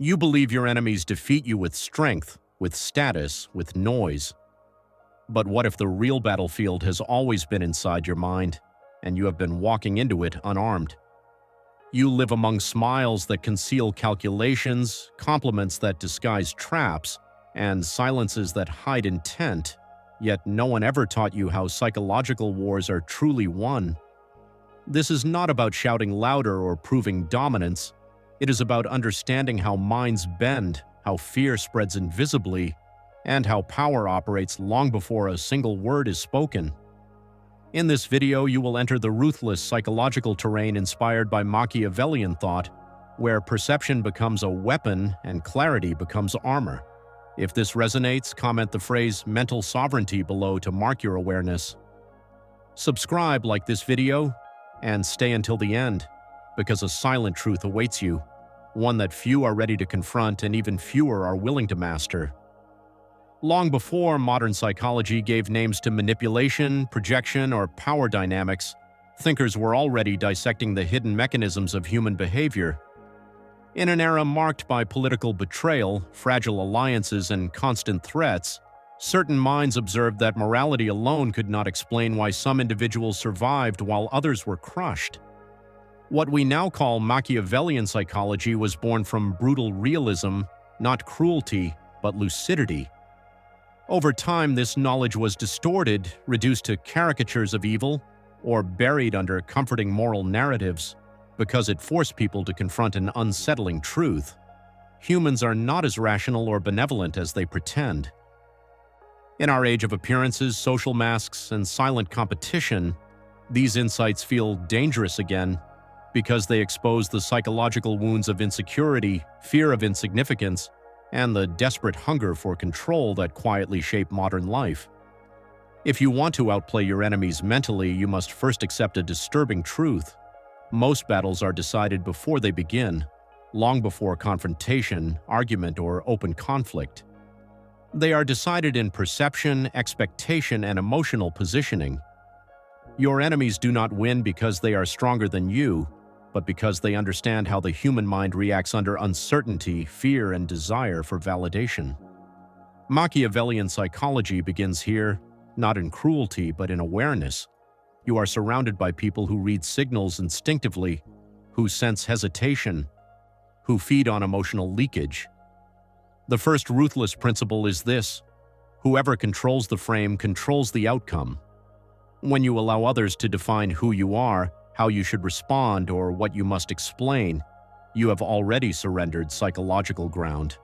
You believe your enemies defeat you with strength, with status, with noise. But what if the real battlefield has always been inside your mind, and you have been walking into it unarmed? You live among smiles that conceal calculations, compliments that disguise traps, and silences that hide intent, yet no one ever taught you how psychological wars are truly won. This is not about shouting louder or proving dominance. It is about understanding how minds bend, how fear spreads invisibly, and how power operates long before a single word is spoken. In this video, you will enter the ruthless psychological terrain inspired by Machiavellian thought, where perception becomes a weapon and clarity becomes armor. If this resonates, comment the phrase mental sovereignty below to mark your awareness. Subscribe, like this video, and stay until the end, because a silent truth awaits you, one that few are ready to confront and even fewer are willing to master. Long before modern psychology gave names to manipulation, projection, or power dynamics, thinkers were already dissecting the hidden mechanisms of human behavior. In an era marked by political betrayal, fragile alliances, and constant threats, certain minds observed that morality alone could not explain why some individuals survived while others were crushed. What we now call Machiavellian psychology was born from brutal realism, not cruelty, but lucidity. Over time, this knowledge was distorted, reduced to caricatures of evil, or buried under comforting moral narratives, because it forced people to confront an unsettling truth. Humans are not as rational or benevolent as they pretend. In our age of appearances, social masks, and silent competition, these insights feel dangerous again because they expose the psychological wounds of insecurity, fear of insignificance, and the desperate hunger for control that quietly shape modern life. If you want to outplay your enemies mentally, you must first accept a disturbing truth. Most battles are decided before they begin, long before confrontation, argument, or open conflict. They are decided in perception, expectation, and emotional positioning. Your enemies do not win because they are stronger than you, but because they understand how the human mind reacts under uncertainty, fear, and desire for validation. Machiavellian psychology begins here, not in cruelty, but in awareness. You are surrounded by people who read signals instinctively, who sense hesitation, who feed on emotional leakage. The first ruthless principle is this: whoever controls the frame controls the outcome. When you allow others to define who you are, how you should respond, or what you must explain, you have already surrendered psychological ground.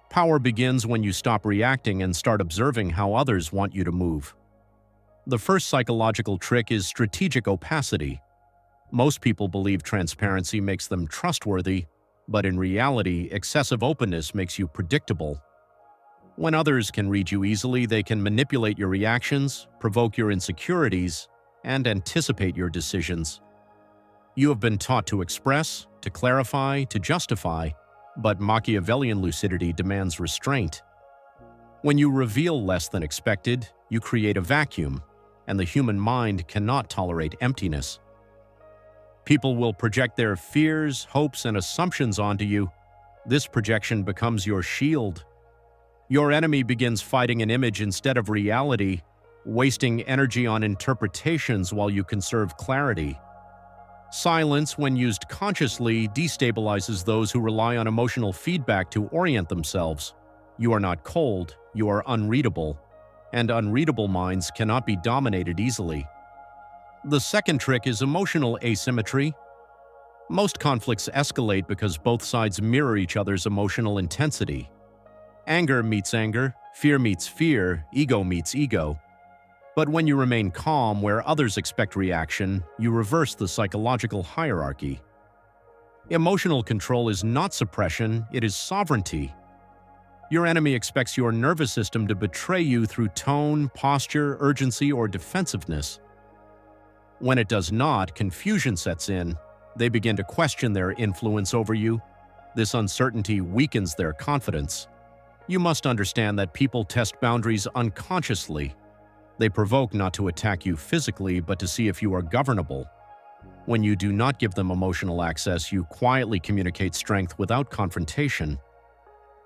Power begins when you stop reacting and start observing how others want you to move. The first psychological trick is strategic opacity. Most people believe transparency makes them trustworthy, but in reality, excessive openness makes you predictable. When others can read you easily, they can manipulate your reactions, provoke your insecurities, and anticipate your decisions. You have been taught to express, to clarify, to justify, but Machiavellian lucidity demands restraint. When you reveal less than expected, you create a vacuum, and the human mind cannot tolerate emptiness. People will project their fears, hopes, and assumptions onto you. This projection becomes your shield. Your enemy begins fighting an image instead of reality, wasting energy on interpretations while you conserve clarity. Silence, when used consciously, destabilizes those who rely on emotional feedback to orient themselves. You are not cold, you are unreadable, and unreadable minds cannot be dominated easily. The second trick is emotional asymmetry. Most conflicts escalate because both sides mirror each other's emotional intensity. Anger meets anger, fear meets fear, ego meets ego. But when you remain calm where others expect reaction, you reverse the psychological hierarchy. Emotional control is not suppression, it is sovereignty. Your enemy expects your nervous system to betray you through tone, posture, urgency, or defensiveness. When it does not, confusion sets in. They begin to question their influence over you. This uncertainty weakens their confidence. You must understand that people test boundaries unconsciously. They provoke not to attack you physically, but to see if you are governable. When you do not give them emotional access, you quietly communicate strength without confrontation.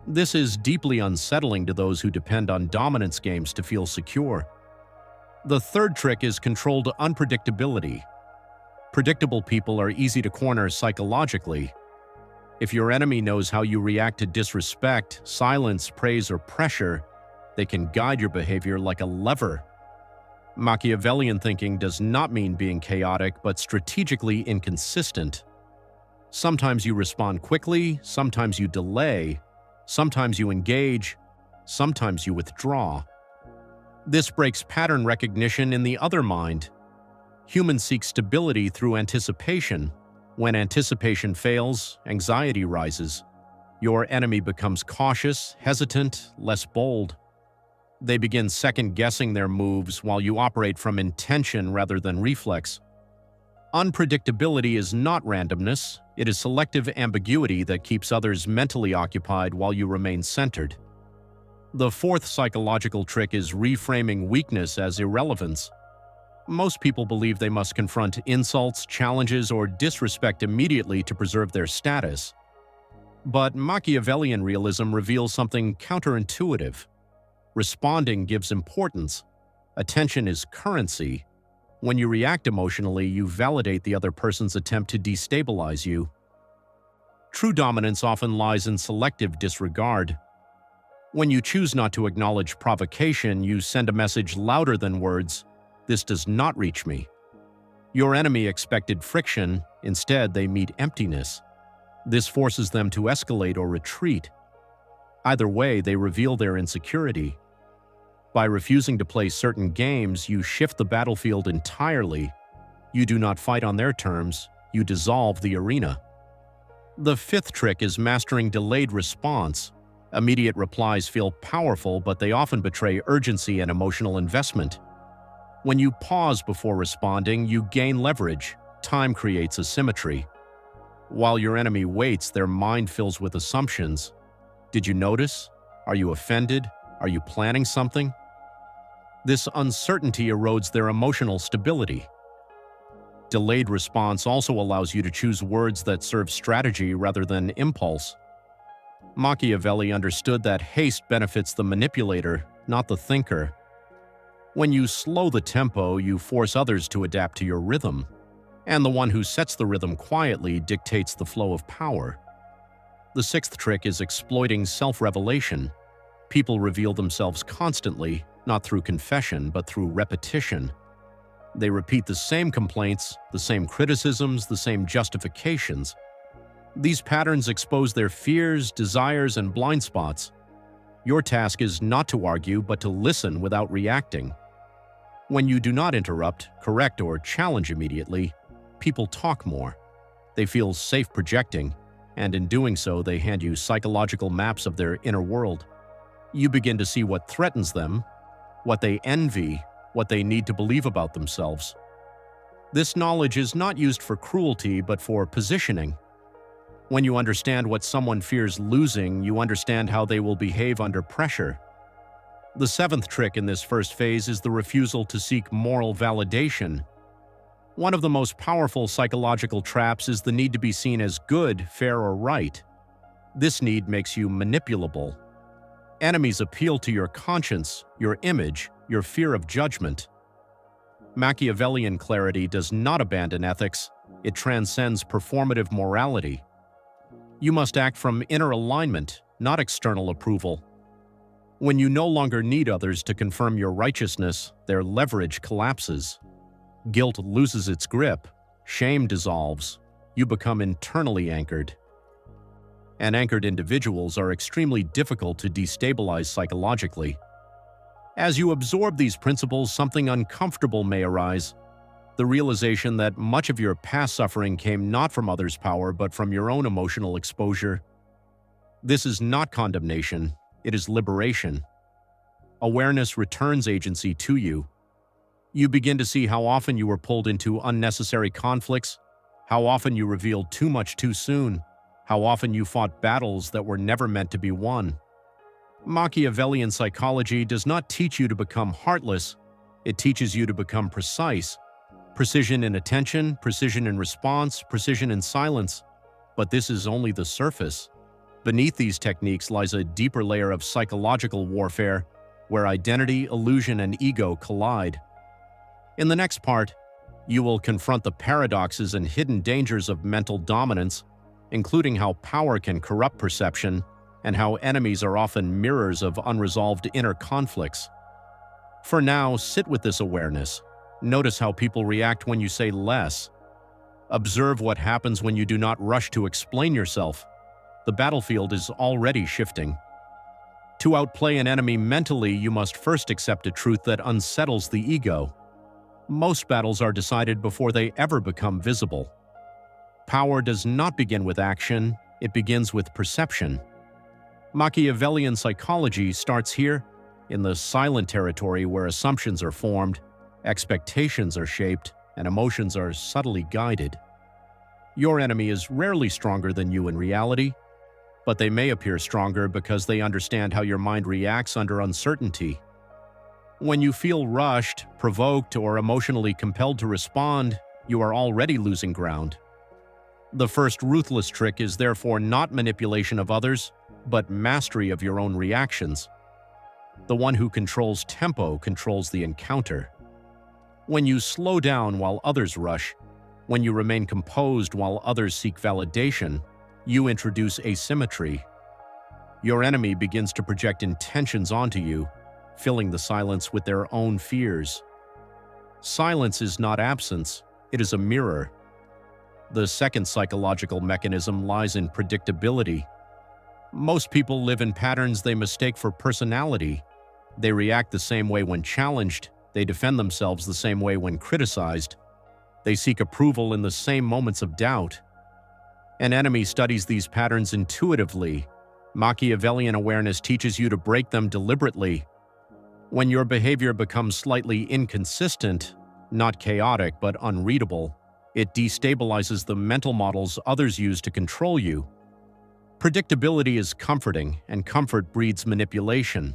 This is deeply unsettling to those who depend on dominance games to feel secure. The third trick is controlled unpredictability. Predictable people are easy to corner psychologically. If your enemy knows how you react to disrespect, silence, praise, or pressure, they can guide your behavior like a lever. Machiavellian thinking does not mean being chaotic, but strategically inconsistent. Sometimes you respond quickly, sometimes you delay, sometimes you engage, sometimes you withdraw. This breaks pattern recognition in the other mind. Humans seek stability through anticipation. When anticipation fails, anxiety rises. Your enemy becomes cautious, hesitant, less bold. They begin second-guessing their moves while you operate from intention rather than reflex. Unpredictability is not randomness, it is selective ambiguity that keeps others mentally occupied while you remain centered. The fourth psychological trick is reframing weakness as irrelevance. Most people believe they must confront insults, challenges, or disrespect immediately to preserve their status. But Machiavellian realism reveals something counterintuitive. Responding gives importance. Attention is currency. When you react emotionally, you validate the other person's attempt to destabilize you. True dominance often lies in selective disregard. When you choose not to acknowledge provocation, you send a message louder than words: "This does not reach me." Your enemy expected friction, instead they meet emptiness. This forces them to escalate or retreat. Either way, they reveal their insecurity. By refusing to play certain games, you shift the battlefield entirely. You do not fight on their terms, you dissolve the arena. The fifth trick is mastering delayed response. Immediate replies feel powerful, but they often betray urgency and emotional investment. When you pause before responding, you gain leverage. Time creates asymmetry. While your enemy waits, their mind fills with assumptions. Did you notice? Are you offended? Are you planning something? This uncertainty erodes their emotional stability. Delayed response also allows you to choose words that serve strategy rather than impulse. Machiavelli understood that haste benefits the manipulator, not the thinker. When you slow the tempo, you force others to adapt to your rhythm. And the one who sets the rhythm quietly dictates the flow of power. The sixth trick is exploiting self-revelation. People reveal themselves constantly, not through confession, but through repetition. They repeat the same complaints, the same criticisms, the same justifications. These patterns expose their fears, desires, and blind spots. Your task is not to argue, but to listen without reacting. When you do not interrupt, correct, or challenge immediately, people talk more. They feel safe projecting, and in doing so, they hand you psychological maps of their inner world. You begin to see what threatens them, what they envy, what they need to believe about themselves. This knowledge is not used for cruelty, but for positioning. When you understand what someone fears losing, you understand how they will behave under pressure. The seventh trick in this first phase is the refusal to seek moral validation. One of the most powerful psychological traps is the need to be seen as good, fair, or right. This need makes you manipulable. Enemies appeal to your conscience, your image, your fear of judgment. Machiavellian clarity does not abandon ethics, it transcends performative morality. You must act from inner alignment, not external approval. When you no longer need others to confirm your righteousness, their leverage collapses. Guilt loses its grip, shame dissolves, you become internally anchored. And anchored individuals are extremely difficult to destabilize psychologically. As you absorb these principles, something uncomfortable may arise. The realization that much of your past suffering came not from others' power, but from your own emotional exposure. This is not condemnation, it is liberation. Awareness returns agency to you. You begin to see how often you were pulled into unnecessary conflicts, how often you revealed too much too soon, how often you fought battles that were never meant to be won. Machiavellian psychology does not teach you to become heartless, it teaches you to become precise. Precision in attention, precision in response, precision in silence. But this is only the surface. Beneath these techniques lies a deeper layer of psychological warfare, where identity, illusion, and ego collide. In the next part, you will confront the paradoxes and hidden dangers of mental dominance, including how power can corrupt perception and how enemies are often mirrors of unresolved inner conflicts. For now, sit with this awareness. Notice how people react when you say less. Observe what happens when you do not rush to explain yourself. The battlefield is already shifting. To outplay an enemy mentally, you must first accept a truth that unsettles the ego. Most battles are decided before they ever become visible. Power does not begin with action, it begins with perception. Machiavellian psychology starts here, in the silent territory where assumptions are formed, expectations are shaped, and emotions are subtly guided. Your enemy is rarely stronger than you in reality, but they may appear stronger because they understand how your mind reacts under uncertainty. When you feel rushed, provoked, or emotionally compelled to respond, you are already losing ground. The first ruthless trick is therefore not manipulation of others, but mastery of your own reactions. The one who controls tempo controls the encounter. When you slow down while others rush, when you remain composed while others seek validation, you introduce asymmetry. Your enemy begins to project intentions onto you, filling the silence with their own fears. Silence is not absence, it is a mirror. The second psychological mechanism lies in predictability. Most people live in patterns they mistake for personality. They react the same way when challenged, they defend themselves the same way when criticized. They seek approval in the same moments of doubt. An enemy studies these patterns intuitively. Machiavellian awareness teaches you to break them deliberately. When your behavior becomes slightly inconsistent, not chaotic but unreadable, it destabilizes the mental models others use to control you. Predictability is comforting, and comfort breeds manipulation.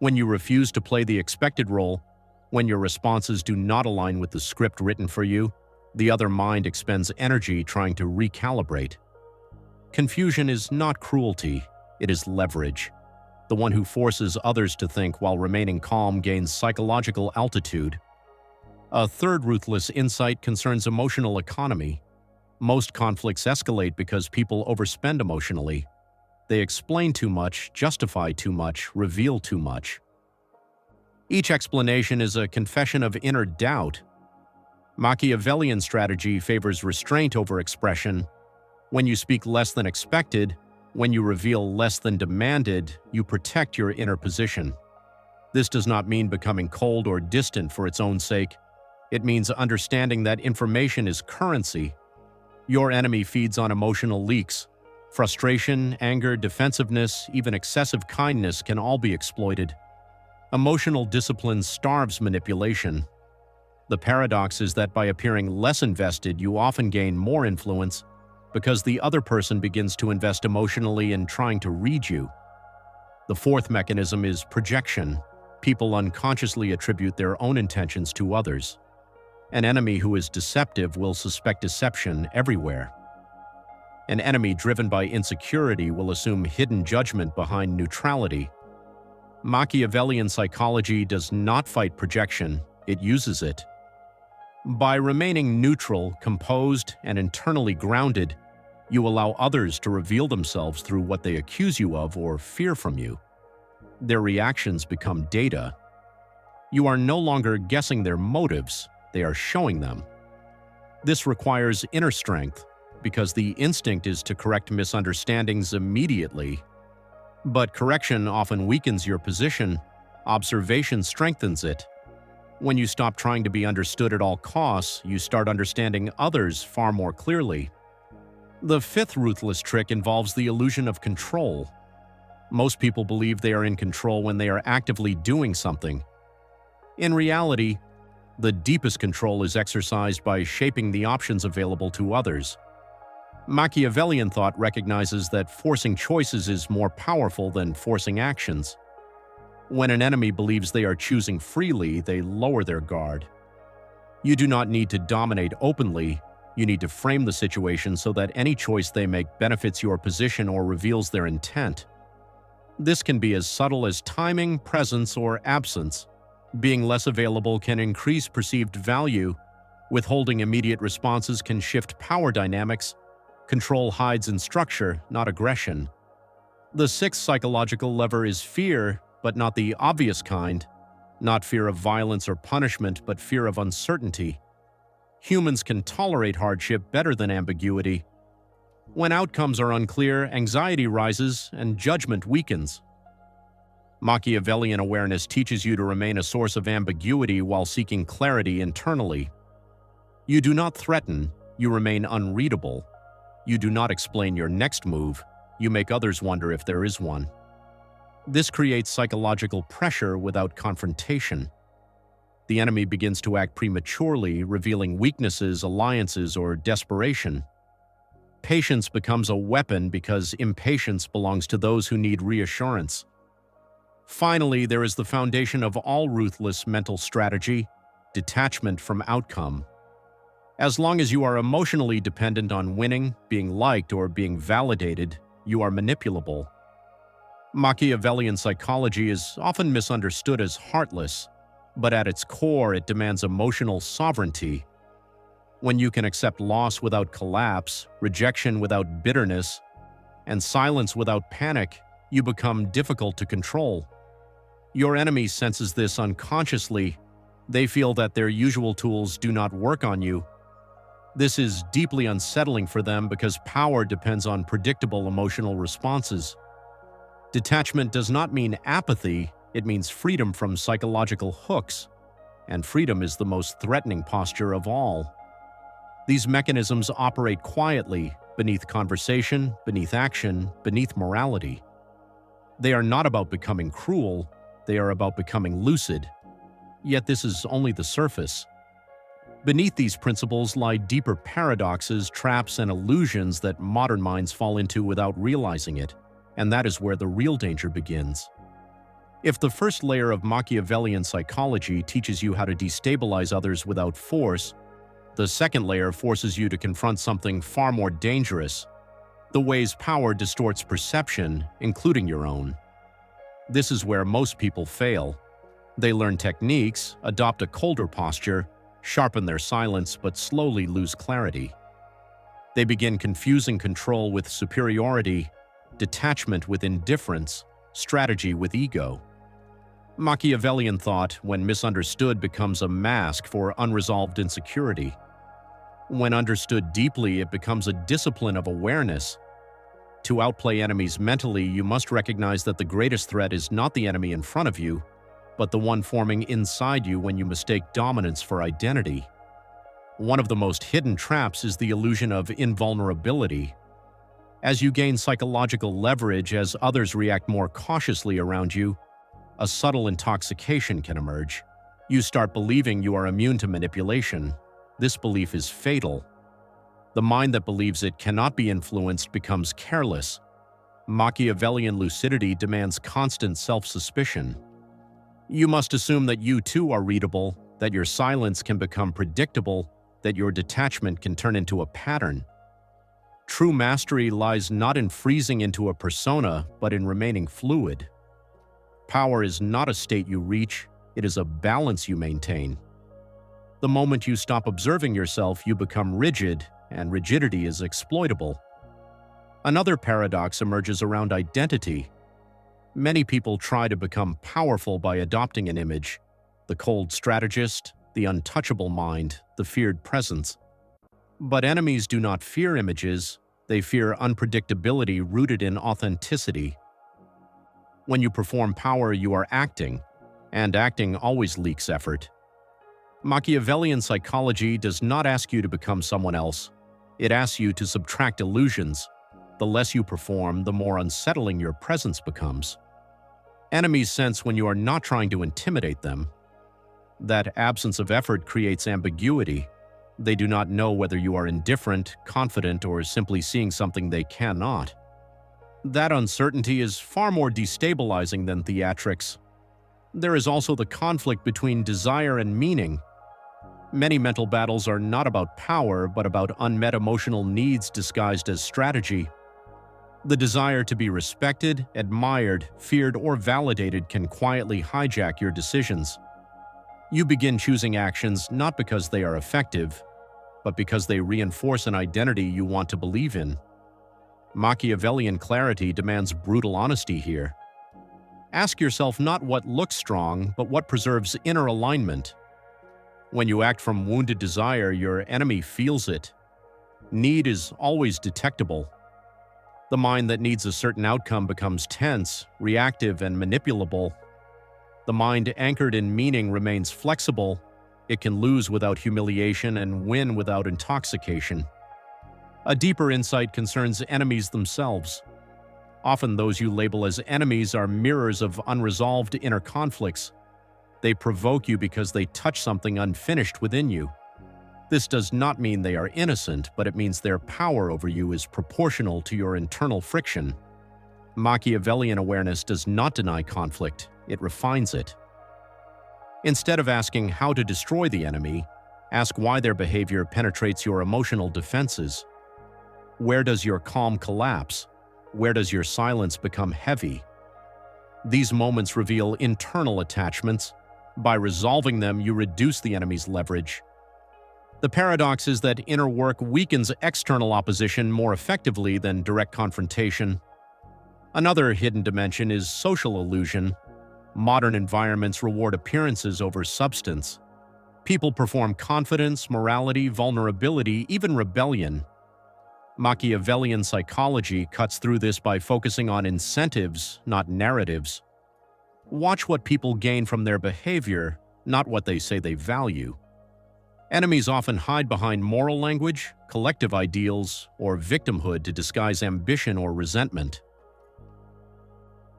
When you refuse to play the expected role, when your responses do not align with the script written for you, the other mind expends energy trying to recalibrate. Confusion is not cruelty, it is leverage. The one who forces others to think while remaining calm gains psychological altitude. A third ruthless insight concerns emotional economy. Most conflicts escalate because people overspend emotionally. They explain too much, justify too much, reveal too much. Each explanation is a confession of inner doubt. Machiavellian strategy favors restraint over expression. When you speak less than expected, when you reveal less than demanded, you protect your inner position. This does not mean becoming cold or distant for its own sake. It means understanding that information is currency. Your enemy feeds on emotional leaks. Frustration, anger, defensiveness, even excessive kindness can all be exploited. Emotional discipline starves manipulation. The paradox is that by appearing less invested, you often gain more influence because the other person begins to invest emotionally in trying to read you. The fourth mechanism is projection. People unconsciously attribute their own intentions to others. An enemy who is deceptive will suspect deception everywhere. An enemy driven by insecurity will assume hidden judgment behind neutrality. Machiavellian psychology does not fight projection, it uses it. By remaining neutral, composed, and internally grounded, you allow others to reveal themselves through what they accuse you of or fear from you. Their reactions become data. You are no longer guessing their motives, they are showing them. This requires inner strength, because the instinct is to correct misunderstandings immediately. But correction often weakens your position. Observation strengthens it. When you stop trying to be understood at all costs, you start understanding others far more clearly. The fifth ruthless trick involves the illusion of control. Most people believe they are in control when they are actively doing something. In reality, the deepest control is exercised by shaping the options available to others. Machiavellian thought recognizes that forcing choices is more powerful than forcing actions. When an enemy believes they are choosing freely, they lower their guard. You do not need to dominate openly, you need to frame the situation so that any choice they make benefits your position or reveals their intent. This can be as subtle as timing, presence, or absence. Being less available can increase perceived value. Withholding immediate responses can shift power dynamics. Control hides in structure, not aggression. The sixth psychological lever is fear, but not the obvious kind. Not fear of violence or punishment, but fear of uncertainty. Humans can tolerate hardship better than ambiguity. When outcomes are unclear, anxiety rises and judgment weakens. Machiavellian awareness teaches you to remain a source of ambiguity while seeking clarity internally. You do not threaten, you remain unreadable. You do not explain your next move, you make others wonder if there is one. This creates psychological pressure without confrontation. The enemy begins to act prematurely, revealing weaknesses, alliances, or desperation. Patience becomes a weapon because impatience belongs to those who need reassurance. Finally, there is the foundation of all ruthless mental strategy: detachment from outcome. As long as you are emotionally dependent on winning, being liked, or being validated, you are manipulable. Machiavellian psychology is often misunderstood as heartless, but at its core it demands emotional sovereignty. When you can accept loss without collapse, rejection without bitterness, and silence without panic, you become difficult to control. Your enemy senses this unconsciously. They feel that their usual tools do not work on you. This is deeply unsettling for them because power depends on predictable emotional responses. Detachment does not mean apathy, it means freedom from psychological hooks, and freedom is the most threatening posture of all. These mechanisms operate quietly, beneath conversation, beneath action, beneath morality. They are not about becoming cruel, they are about becoming lucid. Yet this is only the surface. Beneath these principles lie deeper paradoxes, traps, and illusions that modern minds fall into without realizing it, and that is where the real danger begins. If the first layer of Machiavellian psychology teaches you how to destabilize others without force, the second layer forces you to confront something far more dangerous: the ways power distorts perception, including your own. This is where most people fail. They learn techniques, adopt a colder posture, sharpen their silence, but slowly lose clarity. They begin confusing control with superiority, detachment with indifference, strategy with ego. Machiavellian thought, when misunderstood, becomes a mask for unresolved insecurity. When understood deeply, it becomes a discipline of awareness. To outplay enemies mentally, you must recognize that the greatest threat is not the enemy in front of you, but the one forming inside you when you mistake dominance for identity. One of the most hidden traps is the illusion of invulnerability. As you gain psychological leverage, as others react more cautiously around you, a subtle intoxication can emerge. You start believing you are immune to manipulation. This belief is fatal. The mind that believes it cannot be influenced becomes careless. Machiavellian lucidity demands constant self-suspicion. You must assume that you too are readable, that your silence can become predictable, that your detachment can turn into a pattern. True mastery lies not in freezing into a persona, but in remaining fluid. Power is not a state you reach, it is a balance you maintain. The moment you stop observing yourself, you become rigid, and rigidity is exploitable. Another paradox emerges around identity. Many people try to become powerful by adopting an image: the cold strategist, the untouchable mind, the feared presence. But enemies do not fear images, they fear unpredictability rooted in authenticity. When you perform power, you are acting, and acting always leaks effort. Machiavellian psychology does not ask you to become someone else. It asks you to subtract illusions. The less you perform, the more unsettling your presence becomes. Enemies sense when you are not trying to intimidate them. That absence of effort creates ambiguity. They do not know whether you are indifferent, confident, or simply seeing something they cannot. That uncertainty is far more destabilizing than theatrics. There is also the conflict between desire and meaning. Many mental battles are not about power, but about unmet emotional needs disguised as strategy. The desire to be respected, admired, feared, or validated can quietly hijack your decisions. You begin choosing actions not because they are effective, but because they reinforce an identity you want to believe in. Machiavellian clarity demands brutal honesty here. Ask yourself not what looks strong, but what preserves inner alignment. When you act from wounded desire, your enemy feels it. Need is always detectable. The mind that needs a certain outcome becomes tense, reactive, and manipulable. The mind anchored in meaning remains flexible. It can lose without humiliation and win without intoxication. A deeper insight concerns enemies themselves. Often those you label as enemies are mirrors of unresolved inner conflicts. They provoke you because they touch something unfinished within you. This does not mean they are innocent, but it means their power over you is proportional to your internal friction. Machiavellian awareness does not deny conflict, it refines it. Instead of asking how to destroy the enemy, ask why their behavior penetrates your emotional defenses. Where does your calm collapse? Where does your silence become heavy? These moments reveal internal attachments. By resolving them, you reduce the enemy's leverage. The paradox is that inner work weakens external opposition more effectively than direct confrontation. Another hidden dimension is social illusion. Modern environments reward appearances over substance. People perform confidence, morality, vulnerability, even rebellion. Machiavellian psychology cuts through this by focusing on incentives, not narratives. Watch what people gain from their behavior, not what they say they value. Enemies often hide behind moral language, collective ideals, or victimhood to disguise ambition or resentment.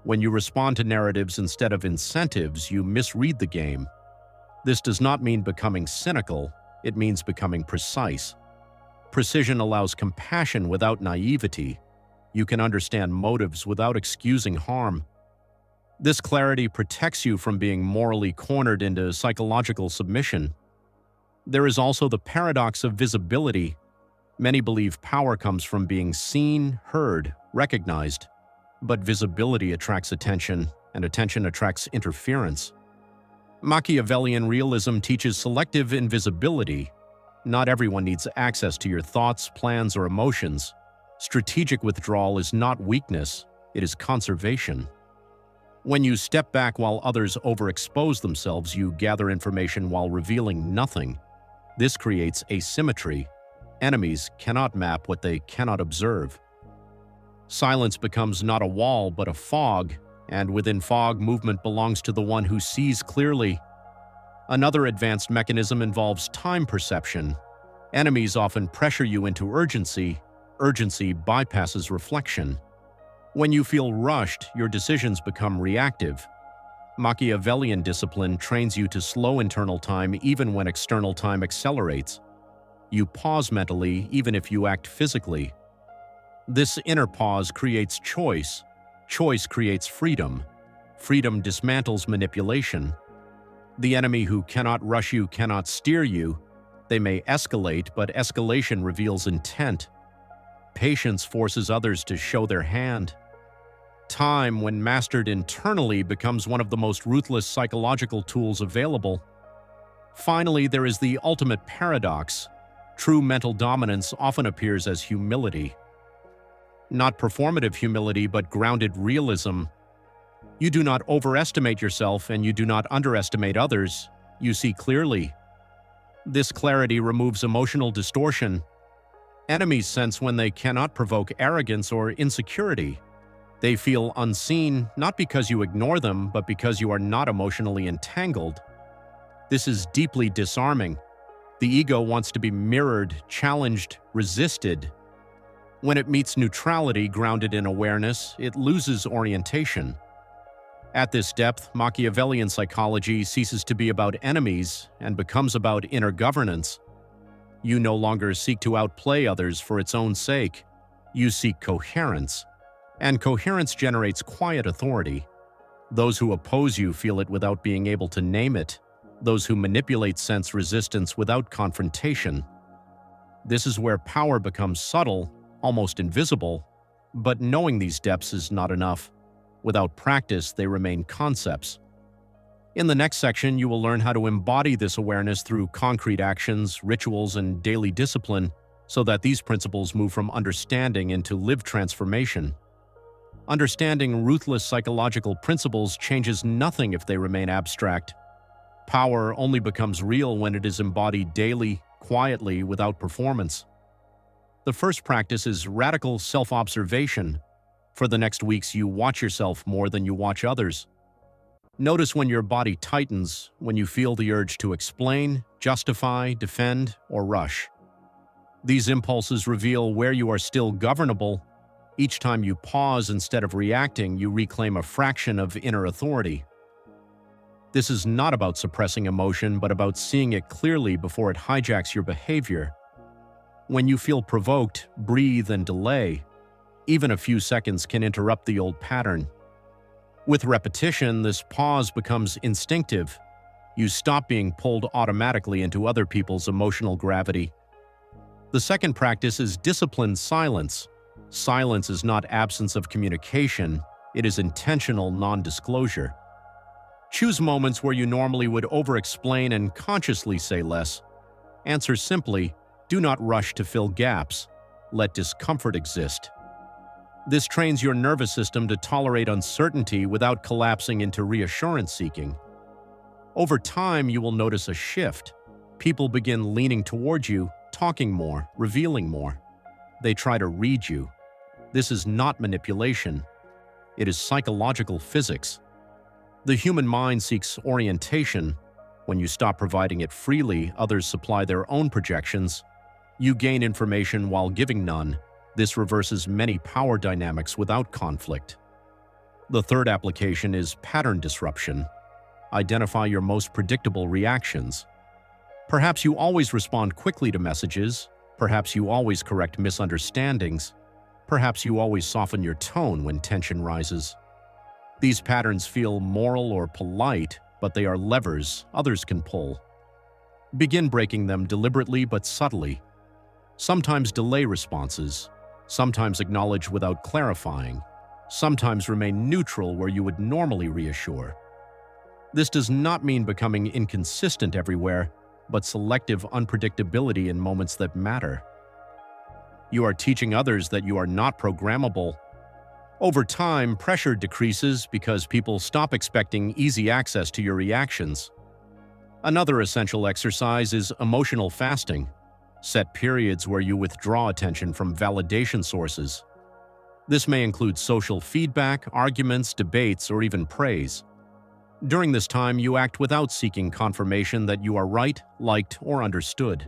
When you respond to narratives instead of incentives, you misread the game. This does not mean becoming cynical, it means becoming precise. Precision allows compassion without naivety. You can understand motives without excusing harm. This clarity protects you from being morally cornered into psychological submission. There is also the paradox of visibility. Many believe power comes from being seen, heard, recognized. But visibility attracts attention, and attention attracts interference. Machiavellian realism teaches selective invisibility. Not everyone needs access to your thoughts, plans, or emotions. Strategic withdrawal is not weakness, it is conservation. When you step back while others overexpose themselves, you gather information while revealing nothing. This creates asymmetry. Enemies cannot map what they cannot observe. Silence becomes not a wall, but a fog, and within fog, movement belongs to the one who sees clearly. Another advanced mechanism involves time perception. Enemies often pressure you into urgency. Urgency bypasses reflection. When you feel rushed, your decisions become reactive. Machiavellian discipline trains you to slow internal time even when external time accelerates. You pause mentally even if you act physically. This inner pause creates choice. Choice creates freedom. Freedom dismantles manipulation. The enemy who cannot rush you cannot steer you. They may escalate, but escalation reveals intent. Patience forces others to show their hand. Time, when mastered internally, becomes one of the most ruthless psychological tools available. Finally, there is the ultimate paradox. True mental dominance often appears as humility. Not performative humility, but grounded realism. You do not overestimate yourself and you do not underestimate others. You see clearly. This clarity removes emotional distortion. Enemies sense when they cannot provoke arrogance or insecurity. They feel unseen, not because you ignore them, but because you are not emotionally entangled. This is deeply disarming. The ego wants to be mirrored, challenged, resisted. When it meets neutrality grounded in awareness, it loses orientation. At this depth, Machiavellian psychology ceases to be about enemies and becomes about inner governance. You no longer seek to outplay others for its own sake. You seek coherence. And coherence generates quiet authority. Those who oppose you feel it without being able to name it. those who manipulate sense resistance without confrontation. This is where power becomes subtle, almost invisible, but knowing these depths is not enough. Without practice, they remain concepts. In the next section, you will learn how to embody this awareness through concrete actions, rituals, and daily discipline so that these principles move from understanding into lived transformation. Understanding ruthless psychological principles changes nothing if they remain abstract. Power only becomes real when it is embodied daily, quietly, without performance. The first practice is radical self-observation. For the next weeks, you watch yourself more than you watch others. Notice when your body tightens, when you feel the urge to explain, justify, defend, or rush. These impulses reveal where you are still governable. Each time you pause instead of reacting, you reclaim a fraction of inner authority. This is not about suppressing emotion, but about seeing it clearly before it hijacks your behavior. When you feel provoked, breathe and delay. Even a few seconds can interrupt the old pattern. With repetition, this pause becomes instinctive. You stop being pulled automatically into other people's emotional gravity. The second practice is disciplined silence. Silence is not absence of communication, it is intentional non-disclosure. Choose moments where you normally would over-explain and consciously say less. Answer simply, do not rush to fill gaps. Let discomfort exist. This trains your nervous system to tolerate uncertainty without collapsing into reassurance seeking. Over time, you will notice a shift. People begin leaning toward you, talking more, revealing more. They try to read you. This is not manipulation. It is psychological physics. The human mind seeks orientation. When you stop providing it freely, others supply their own projections. You gain information while giving none. This reverses many power dynamics without conflict. The third application is pattern disruption. Identify your most predictable reactions. Perhaps you always respond quickly to messages. Perhaps you always correct misunderstandings. Perhaps you always soften your tone when tension rises. These patterns feel moral or polite, but they are levers others can pull. Begin breaking them deliberately but subtly. Sometimes delay responses. Sometimes acknowledge without clarifying. Sometimes remain neutral where you would normally reassure. This does not mean becoming inconsistent everywhere, but selective unpredictability in moments that matter. You are teaching others that you are not programmable. Over time, pressure decreases because people stop expecting easy access to your reactions. Another essential exercise is emotional fasting. Set periods where you withdraw attention from validation sources. This may include social feedback, arguments, debates, or even praise. During this time, you act without seeking confirmation that you are right, liked, or understood.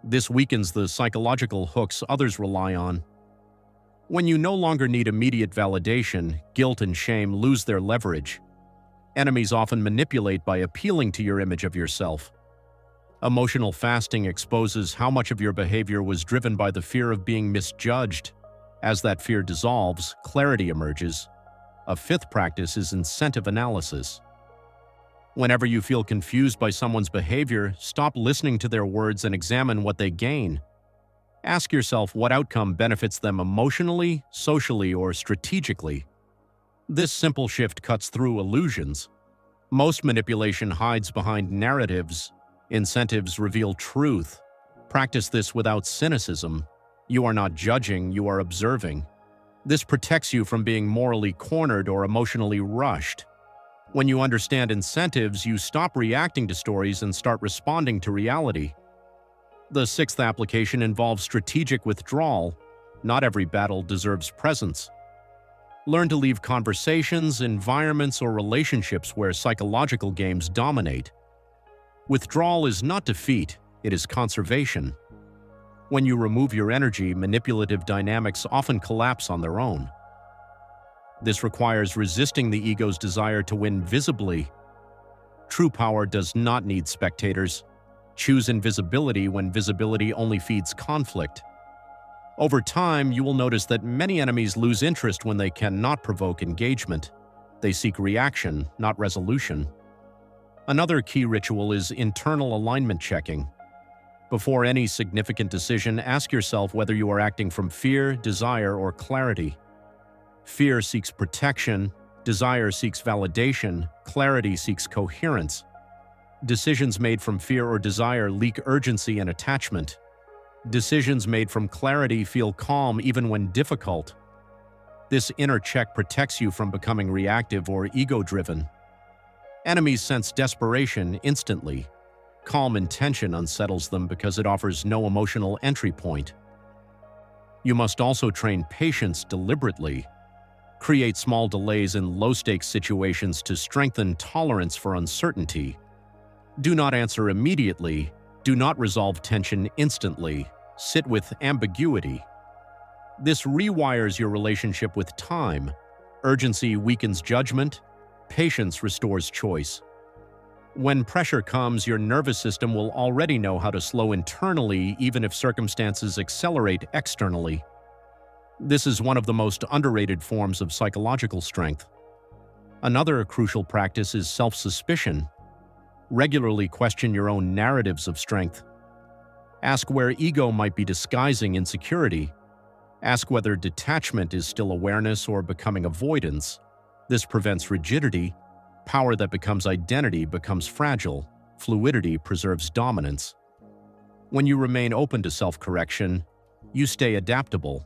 This weakens the psychological hooks others rely on. When you no longer need immediate validation, guilt and shame lose their leverage. Enemies often manipulate by appealing to your image of yourself. Emotional fasting exposes how much of your behavior was driven by the fear of being misjudged. As that fear dissolves, clarity emerges. A fifth practice is incentive analysis. Whenever you feel confused by someone's behavior, stop listening to their words and examine what they gain. Ask yourself what outcome benefits them emotionally, socially, or strategically. This simple shift cuts through illusions. Most manipulation hides behind narratives. Incentives reveal truth. Practice this without cynicism. You are not judging, you are observing. This protects you from being morally cornered or emotionally rushed. When you understand incentives, you stop reacting to stories and start responding to reality. The sixth application involves strategic withdrawal. Not every battle deserves presence. Learn to leave conversations, environments, or relationships where psychological games dominate. Withdrawal is not defeat, it is conservation. When you remove your energy, manipulative dynamics often collapse on their own. This requires resisting the ego's desire to win visibly. True power does not need spectators. Choose invisibility when visibility only feeds conflict. Over time, you will notice that many enemies lose interest when they cannot provoke engagement. They seek reaction, not resolution. Another key ritual is internal alignment checking. Before any significant decision, ask yourself whether you are acting from fear, desire, or clarity. Fear seeks protection, desire seeks validation, clarity seeks coherence. Decisions made from fear or desire leak urgency and attachment. Decisions made from clarity feel calm even when difficult. This inner check protects you from becoming reactive or ego-driven. Enemies sense desperation instantly. Calm intention unsettles them because it offers no emotional entry point. You must also train patience deliberately. Create small delays in low-stakes situations to strengthen tolerance for uncertainty. Do not answer immediately. Do not resolve tension instantly. Sit with ambiguity. This rewires your relationship with time. Urgency weakens judgment. Patience restores choice. When pressure comes, your nervous system will already know how to slow internally even if circumstances accelerate externally. This is one of the most underrated forms of psychological strength. Another crucial practice is self-suspicion. Regularly question your own narratives of strength. Ask where ego might be disguising insecurity. Ask whether detachment is still awareness or becoming avoidance. This prevents rigidity. Power that becomes identity becomes fragile. Fluidity preserves dominance. When you remain open to self-correction, you stay adaptable.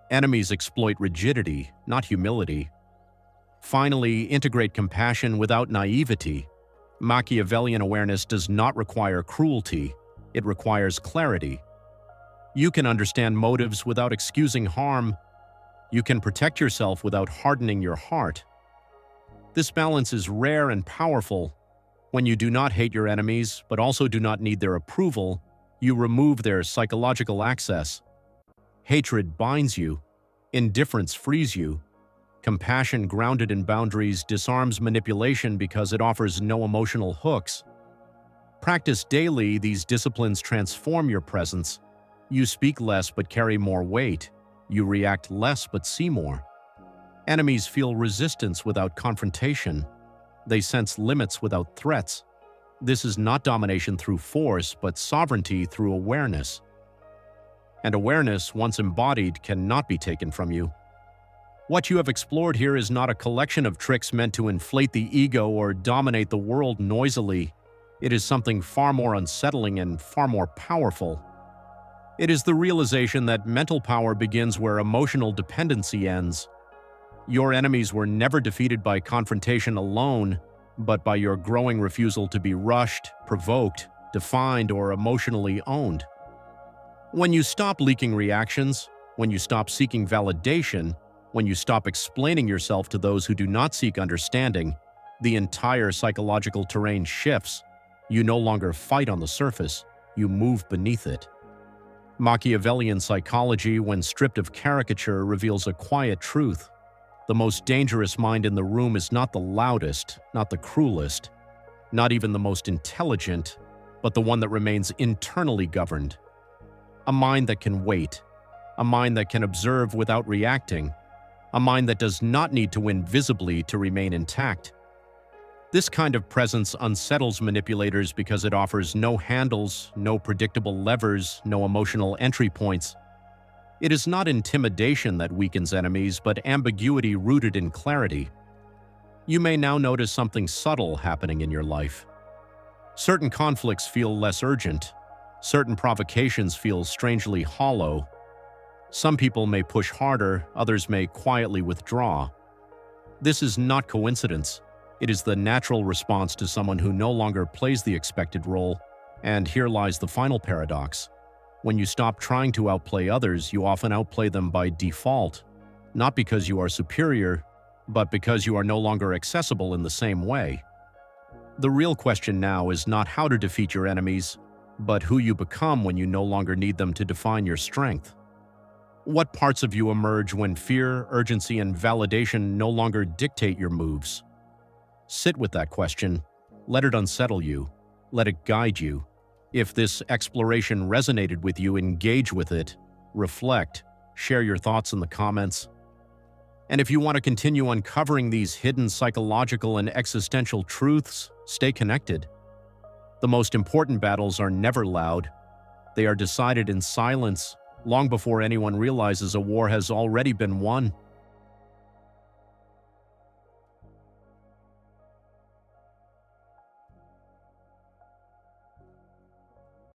Enemies exploit rigidity, not humility. Finally, integrate compassion without naivety. Machiavellian awareness does not require cruelty. It requires clarity. You can understand motives without excusing harm. You can protect yourself without hardening your heart. This balance is rare and powerful. When you do not hate your enemies, but also do not need their approval, you remove their psychological access. Hatred binds you. Indifference frees you. Compassion grounded in boundaries disarms manipulation because it offers no emotional hooks. Practice daily, these disciplines transform your presence. You speak less but carry more weight. You react less but see more. Enemies feel resistance without confrontation. They sense limits without threats. This is not domination through force, but sovereignty through awareness. And awareness, once embodied, cannot be taken from you. What you have explored here is not a collection of tricks meant to inflate the ego or dominate the world noisily. It is something far more unsettling and far more powerful. It is the realization that mental power begins where emotional dependency ends. Your enemies were never defeated by confrontation alone, but by your growing refusal to be rushed, provoked, defined, or emotionally owned. When you stop leaking reactions, when you stop seeking validation, when you stop explaining yourself to those who do not seek understanding, the entire psychological terrain shifts. You no longer fight on the surface, you move beneath it. Machiavellian psychology, when stripped of caricature, reveals a quiet truth. The most dangerous mind in the room is not the loudest, not the cruelest, not even the most intelligent, but the one that remains internally governed. A mind that can wait, a mind that can observe without reacting, a mind that does not need to win visibly to remain intact. This kind of presence unsettles manipulators because it offers no handles, no predictable levers, no emotional entry points. It is not intimidation that weakens enemies, but ambiguity rooted in clarity. You may now notice something subtle happening in your life. Certain conflicts feel less urgent. Certain provocations feel strangely hollow. Some people may push harder, others may quietly withdraw. This is not coincidence. It is the natural response to someone who no longer plays the expected role. And here lies the final paradox. When you stop trying to outplay others, you often outplay them by default, not because you are superior, but because you are no longer accessible in the same way. The real question now is not how to defeat your enemies, but who you become when you no longer need them to define your strength. What parts of you emerge when fear, urgency, and validation no longer dictate your moves? Sit with that question. Let it unsettle you. Let it guide you. If this exploration resonated with you, engage with it. Reflect. Share your thoughts in the comments. And if you want to continue uncovering these hidden psychological and existential truths, stay connected. The most important battles are never loud. They are decided in silence, long before anyone realizes a war has already been won.